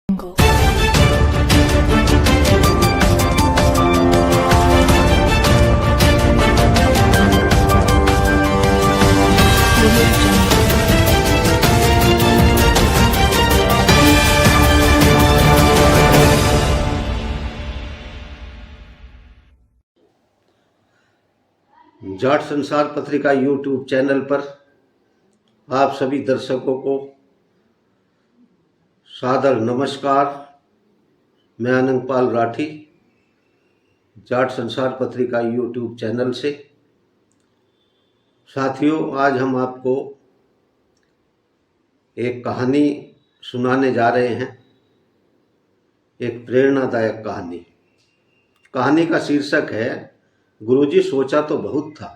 Jungle. Jat संसार पत्रिका YouTube channel पर आप सभी दर्शकों को सादर नमस्कार। मैं आनंदपाल राठी, जाट संसार पत्रिका यूट्यूब चैनल से। साथियों, आज हम आपको एक कहानी सुनाने जा रहे हैं, एक प्रेरणादायक कहानी। कहानी का शीर्षक है गुरुजी सोचा तो बहुत था।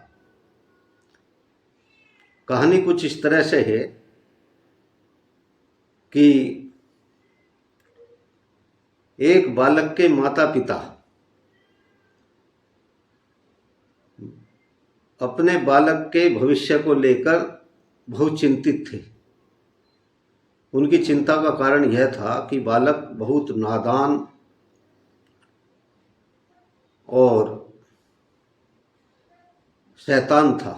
कहानी कुछ इस तरह से है कि एक बालक के माता पिता अपने बालक के भविष्य को लेकर बहुत चिंतित थे। उनकी चिंता का कारण यह था कि बालक बहुत नादान और शैतान था।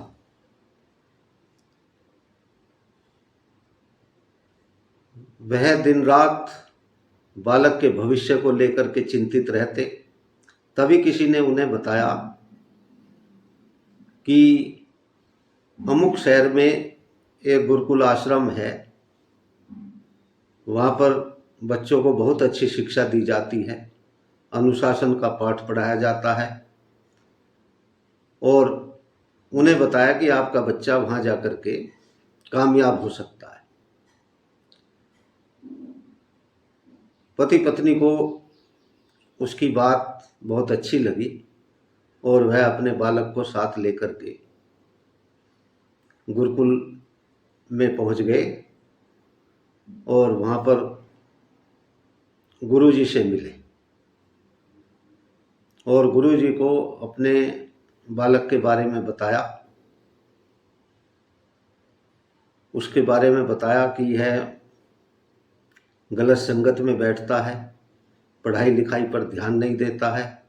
वह दिन रात बालक के भविष्य को लेकर के चिंतित रहते। तभी किसी ने उन्हें बताया कि अमुक शहर में एक गुरुकुल आश्रम है, वहाँ पर बच्चों को बहुत अच्छी शिक्षा दी जाती है, अनुशासन का पाठ पढ़ाया जाता है, और उन्हें बताया कि आपका बच्चा वहाँ जाकर के कामयाब हो सकता है। पति पत्नी को उसकी बात बहुत अच्छी लगी और वह अपने बालक को साथ लेकर के गुरुकुल में पहुंच गए और वहाँ पर गुरुजी से मिले और गुरुजी को अपने बालक के बारे में बताया। उसके बारे में बताया कि यह गलत संगत में बैठता है, पढ़ाई लिखाई पर ध्यान नहीं देता है।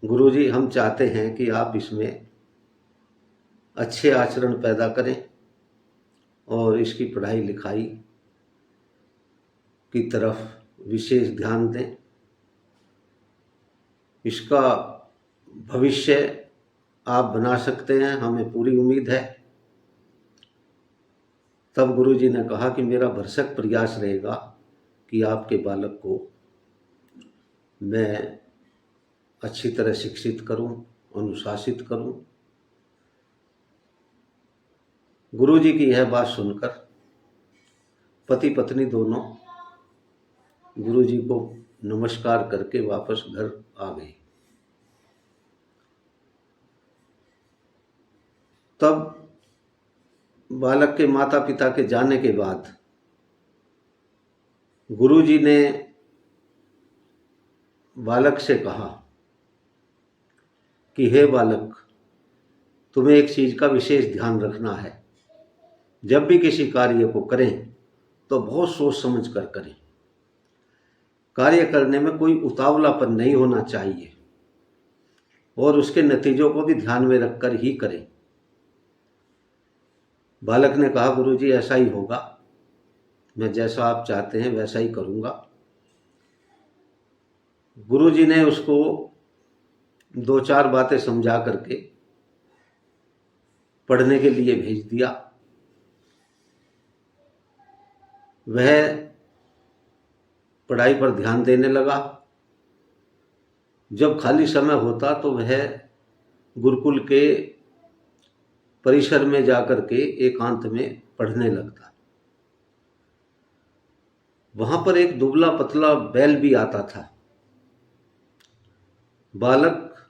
गुरुजी, हम चाहते हैं कि आप इसमें अच्छे आचरण पैदा करें और इसकी पढ़ाई लिखाई की तरफ विशेष ध्यान दें। इसका भविष्य आप बना सकते हैं, हमें पूरी उम्मीद है। तब गुरुजी ने कहा कि मेरा भरसक प्रयास रहेगा कि आपके बालक को मैं अच्छी तरह शिक्षित करूं, अनुशासित करूं। गुरुजी की यह बात सुनकर पति पत्नी दोनों गुरुजी को नमस्कार करके वापस घर आ गए। तब बालक के माता पिता के जाने के बाद गुरुजी ने बालक से कहा कि हे बालक, तुम्हें एक चीज का विशेष ध्यान रखना है। जब भी किसी कार्य को करें तो बहुत सोच समझ कर करें। कार्य करने में कोई उतावलापन नहीं होना चाहिए और उसके नतीजों को भी ध्यान में रखकर ही करें। बालक ने कहा, गुरुजी ऐसा ही होगा, मैं जैसा आप चाहते हैं वैसा ही करूँगा। गुरुजी ने उसको दो चार बातें समझा करके पढ़ने के लिए भेज दिया। वह पढ़ाई पर ध्यान देने लगा। जब खाली समय होता तो वह गुरुकुल के परिसर में जाकर के एकांत में पढ़ने लगता। वहां पर एक दुबला पतला बैल भी आता था। बालक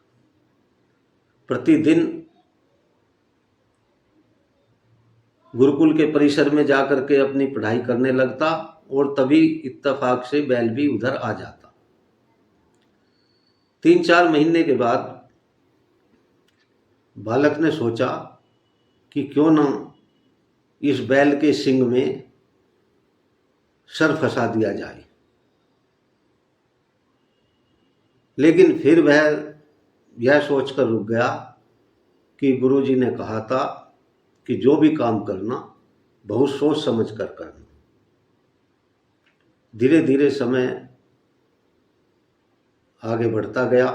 प्रतिदिन गुरुकुल के परिसर में जाकर के अपनी पढ़ाई करने लगता और तभी इत्तेफाक से बैल भी उधर आ जाता। 3-4 महीने के बाद बालक ने सोचा कि क्यों न इस बैल के सींग में सर फंसा दिया जाए। लेकिन फिर वह यह सोचकर रुक गया कि गुरुजी ने कहा था कि जो भी काम करना बहुत सोच समझ कर करना। धीरे धीरे समय आगे बढ़ता गया।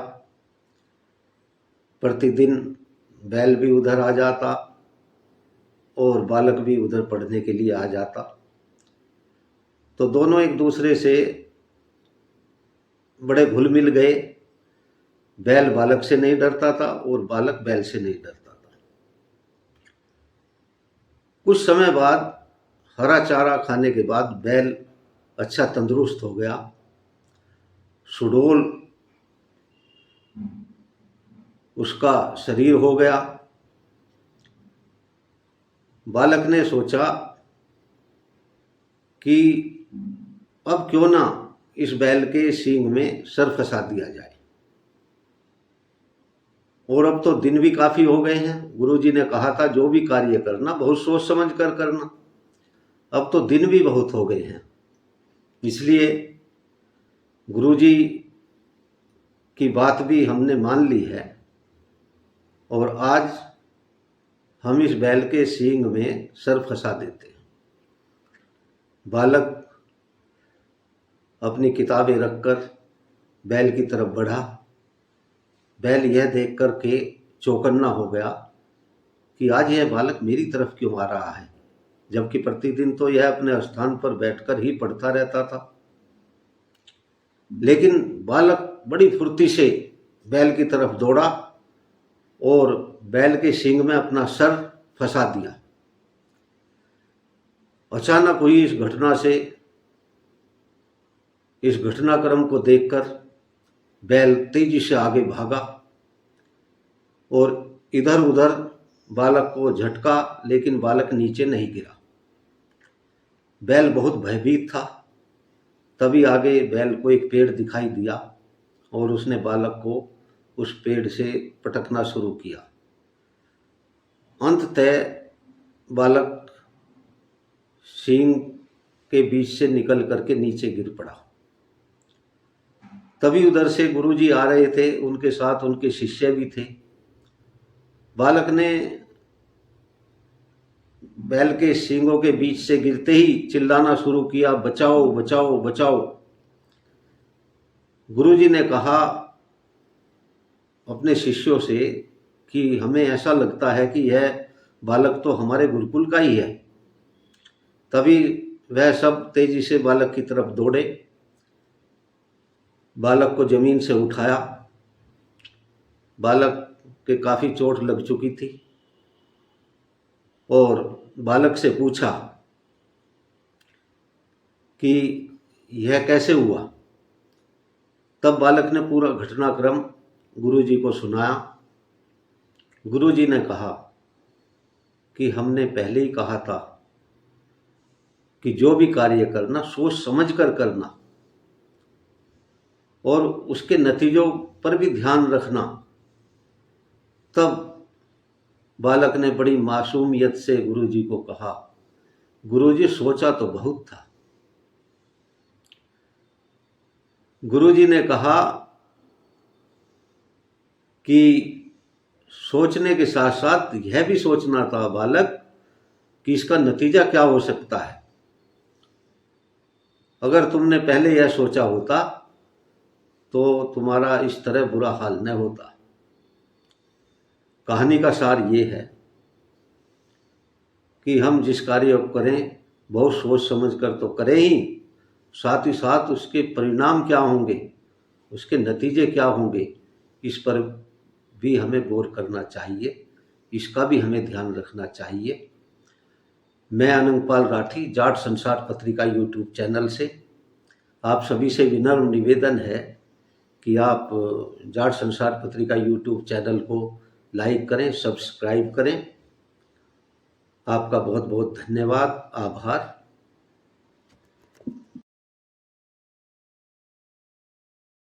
प्रतिदिन बैल भी उधर आ जाता और बालक भी उधर पढ़ने के लिए आ जाता। तो दोनों एक दूसरे से बड़े घुल मिल गए। बैल बालक से नहीं डरता था और बालक बैल से नहीं डरता था। कुछ समय बाद हरा चारा खाने के बाद बैल अच्छा तंदुरुस्त हो गया, सुडौल उसका शरीर हो गया। बालक ने सोचा कि अब क्यों ना इस बैल के सींग में सर फंसा दिया जाए। और अब तो दिन भी काफी हो गए हैं। गुरुजी ने कहा था जो भी कार्य करना बहुत सोच समझ कर करना। अब तो दिन भी बहुत हो गए हैं, इसलिए गुरुजी की बात भी हमने मान ली है और आज हम इस बैल के सींग में सर फंसा देते हैं। बालक अपनी किताबें रखकर बैल की तरफ बढ़ा। बैल यह देख कर के चौकन्ना हो गया कि आज यह बालक मेरी तरफ क्यों आ रहा है, जबकि प्रतिदिन तो यह अपने स्थान पर बैठकर ही पढ़ता रहता था। लेकिन बालक बड़ी फुर्ती से बैल की तरफ दौड़ा और बैल के सींग में अपना सर फंसा दिया। अचानक हुई इस घटना से, इस घटनाक्रम को देखकर बैल तेजी से आगे भागा और इधर उधर बालक को झटका, लेकिन बालक नीचे नहीं गिरा। बैल बहुत भयभीत था। तभी आगे बैल को एक पेड़ दिखाई दिया और उसने बालक को उस पेड़ से पटकना शुरू किया। अंततः बालक सींग के बीच से निकल करके नीचे गिर पड़ा। तभी उधर से गुरुजी आ रहे थे, उनके साथ उनके शिष्य भी थे। बालक ने बैल के सींगों के बीच से गिरते ही चिल्लाना शुरू किया, बचाओ बचाओ बचाओ। गुरुजी ने कहा अपने शिष्यों से कि हमें ऐसा लगता है कि यह बालक तो हमारे गुरुकुल का ही है। तभी वह सब तेजी से बालक की तरफ दौड़े, बालक को जमीन से उठाया। बालक के काफी चोट लग चुकी थी और बालक से पूछा कि यह कैसे हुआ। तब बालक ने पूरा घटनाक्रम गुरुजी को सुनाया। गुरुजी ने कहा कि हमने पहले ही कहा था कि जो भी कार्य करना सोच समझ कर करना और उसके नतीजों पर भी ध्यान रखना। तब बालक ने बड़ी मासूमियत से गुरुजी को कहा, गुरुजी सोचा तो बहुत था। गुरुजी ने कहा कि सोचने के साथ साथ यह भी सोचना था बालक कि इसका नतीजा क्या हो सकता है। अगर तुमने पहले यह सोचा होता तो तुम्हारा इस तरह बुरा हाल न होता। कहानी का सार ये है कि हम जिस कार्य को करें बहुत सोच समझ कर तो करें ही, साथ ही साथ उसके परिणाम क्या होंगे, उसके नतीजे क्या होंगे, इस पर भी हमें गौर करना चाहिए, इसका भी हमें ध्यान रखना चाहिए। मैं अनंगपाल राठी, जाट संसार पत्रिका यूट्यूब चैनल से आप सभी से विनम्र निवेदन है कि आप जाट संसार पत्रिका यूट्यूब चैनल को लाइक करें, सब्सक्राइब करें। आपका बहुत बहुत धन्यवाद, आभार।